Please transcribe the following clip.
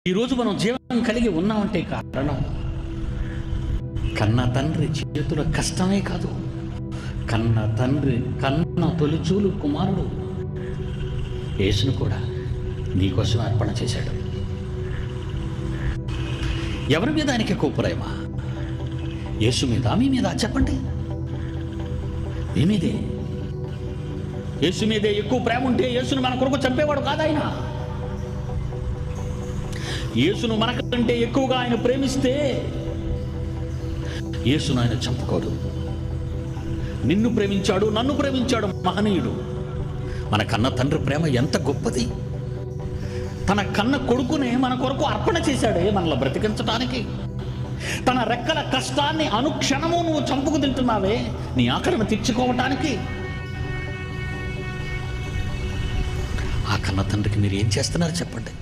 ఈరోజు మనం జీవనం కలిగి ఉన్నామంటే కారణం కన్న తండ్రి చేతుల కష్టమే కాదు, కన్న తండ్రి కన్న తొలిచూలు కుమారుడు యేసును కూడా నీకోసం అర్పణ చేశాడు. ఎవరి మీద ఆయనకి ఎక్కువ ప్రేమ? యేసు మీద, మీ మీద? చెప్పండి. మీ మీదే. యేసు మీదే ఎక్కువ ప్రేమ ఉంటే యేసును మన కొరకు చంపేవాడు కాదు ఆయన. యేసును మనకంటే ఎక్కువగా ఆయన ప్రేమిస్తే యేసును ఆయన చంపుకోడు. నిన్ను ప్రేమించాడు, నన్ను ప్రేమించాడు మహనీయుడు. మన కన్న తండ్రి ప్రేమ ఎంత గొప్పది. తన కన్న కొడుకునే మన కొరకు అర్పణ చేశాడే మనల్ని బ్రతికించడానికి. తన రెక్కల కష్టాన్ని అనుక్షణము నువ్వు చంపుకు తింటున్నావే నీ ఆకలిని తీర్చుకోవటానికి. ఆ కన్న తండ్రికి మీరు ఏం చేస్తున్నారు చెప్పండి.